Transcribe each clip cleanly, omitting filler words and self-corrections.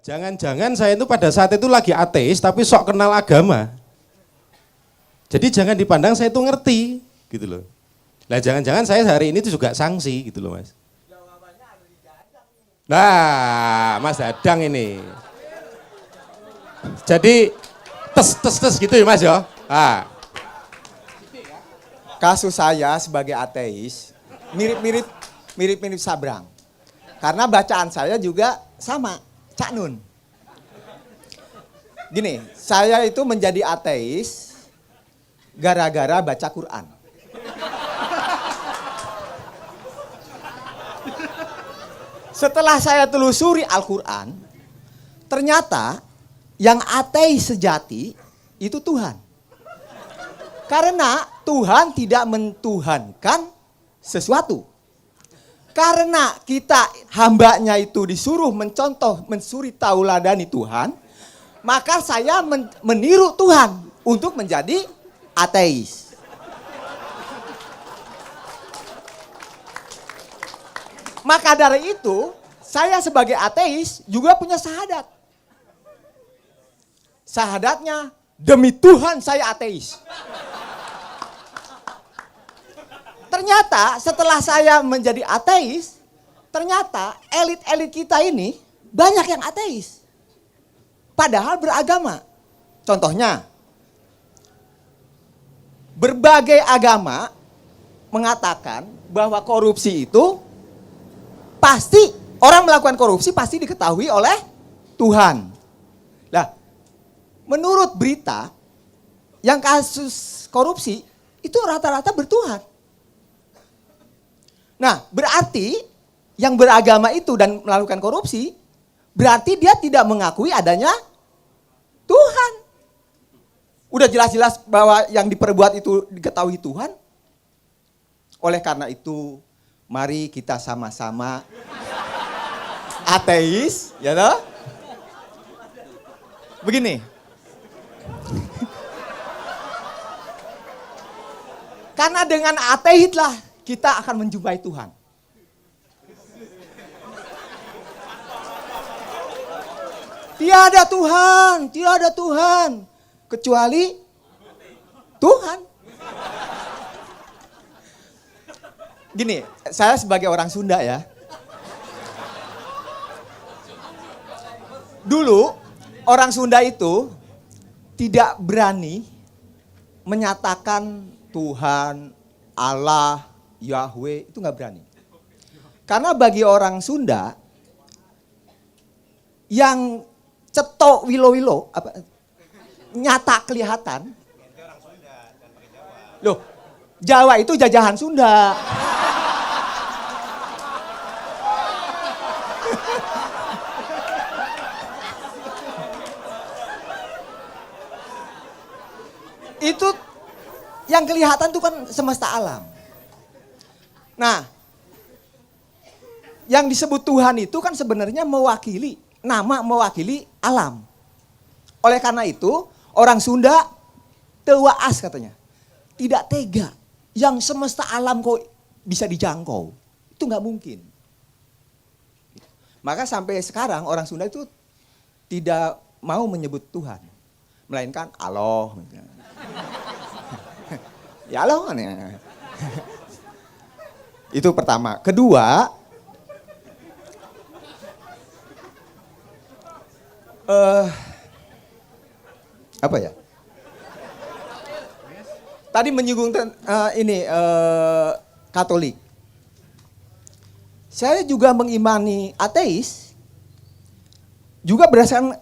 Jangan-jangan saya itu pada saat itu lagi ateis tapi sok kenal agama. Jadi jangan dipandang saya itu ngerti gitu loh. Lah jangan-jangan saya hari ini itu juga sanksi gitu loh Mas. Nah, Mas Dadang ini. Jadi tes gitu ya Mas ya. Ah. Kasus saya sebagai ateis mirip-mirip Sabrang. Karena bacaan saya juga sama, Cak Nun. Gini, saya itu menjadi ateis gara-gara baca Quran. Setelah saya telusuri Al-Quran, ternyata yang ateis sejati itu Tuhan. Karena Tuhan tidak mentuhankan sesuatu. Karena kita hambanya itu disuruh mencontoh, mensuri tauladani Tuhan, maka saya meniru Tuhan untuk menjadi ateis. Maka dari itu, saya sebagai ateis juga punya syahadat. Syahadatnya, demi Tuhan saya ateis. Ternyata setelah saya menjadi ateis, ternyata elit-elit kita ini banyak yang ateis. Padahal beragama. Contohnya, berbagai agama mengatakan bahwa korupsi itu pasti orang melakukan korupsi pasti diketahui oleh Tuhan. Nah, menurut berita yang kasus korupsi itu rata-rata bertuhan. Nah, berarti yang beragama itu dan melakukan korupsi berarti dia tidak mengakui adanya Tuhan. Udah jelas-jelas bahwa yang diperbuat itu diketahui Tuhan. Oleh karena itu, mari kita sama-sama ateis, ya toh? Begini. Karena dengan ateis lah kita akan menjumpai Tuhan. Tiada Tuhan kecuali Tuhan. Gini, saya sebagai orang Sunda ya. Dulu orang Sunda itu tidak berani menyatakan Tuhan, Allah, Yahweh, itu nggak berani. Karena bagi orang Sunda yang cetok wilo-wilo, nyata kelihatan. Loh, Jawa itu jajahan Sunda. Itu yang kelihatan itu kan semesta alam. Nah, yang disebut Tuhan itu kan sebenarnya mewakili alam. Oleh karena itu, orang Sunda tewaas katanya. Tidak tega. Yang semesta alam kok bisa dijangkau. Itu nggak mungkin. Maka sampai sekarang orang Sunda itu tidak mau menyebut Tuhan. Melainkan Allah. Ya Allah. Itu pertama. Kedua, apa ya? Tadi menyinggung Katolik. Saya juga mengimani ateis, juga berdasarkan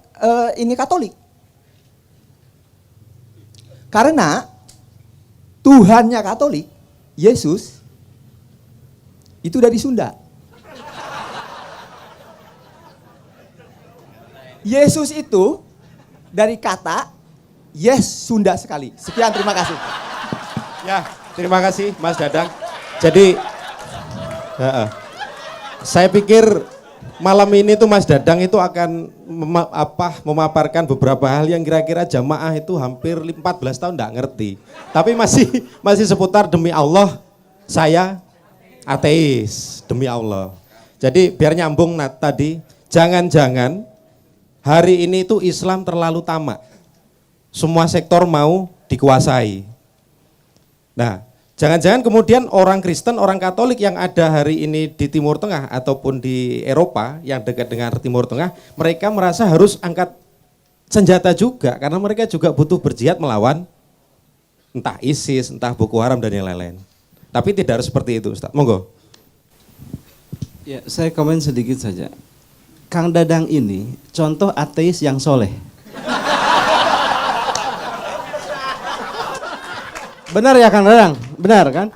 ini Katolik. Karena Tuhannya Katolik, Yesus, itu dari Sunda. Yesus itu dari kata yes Sunda sekali. Sekian, terima kasih. Ya, terima kasih Mas Dadang. Jadi, saya pikir malam ini tuh Mas Dadang itu akan memaparkan beberapa hal yang kira-kira jamaah itu hampir 14 tahun enggak ngerti. Tapi masih seputar demi Allah saya ateis, demi Allah. Jadi biar nyambung tadi, jangan-jangan hari ini itu Islam terlalu tamak. Semua sektor mau dikuasai. Nah, jangan-jangan kemudian orang Kristen, orang Katolik yang ada hari ini di Timur Tengah ataupun di Eropa yang dekat dengan Timur Tengah, mereka merasa harus angkat senjata juga karena mereka juga butuh berjihad melawan entah ISIS, entah Boko Haram dan yang lain-lain. Tapi tidak harus seperti itu, Ustaz. Monggo. Ya, saya komen sedikit saja. Kang Dadang ini contoh ateis yang soleh. Benar ya Kang Dadang? Benar kan?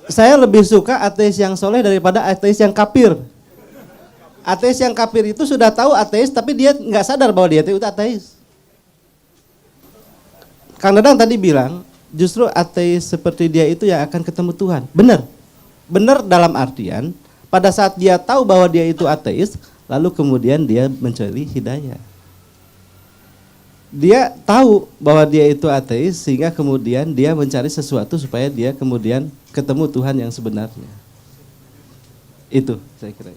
Saya lebih suka ateis yang soleh daripada ateis yang kafir. Ateis yang kafir itu sudah tahu ateis tapi dia nggak sadar bahwa dia itu ateis. Kang Dadang tadi bilang justru ateis seperti dia itu yang akan ketemu Tuhan. Benar. Benar dalam artian pada saat dia tahu bahwa dia itu ateis, lalu kemudian dia mencari hidayah. Dia tahu bahwa dia itu ateis sehingga kemudian dia mencari sesuatu supaya dia kemudian ketemu Tuhan yang sebenarnya. Itu saya kira.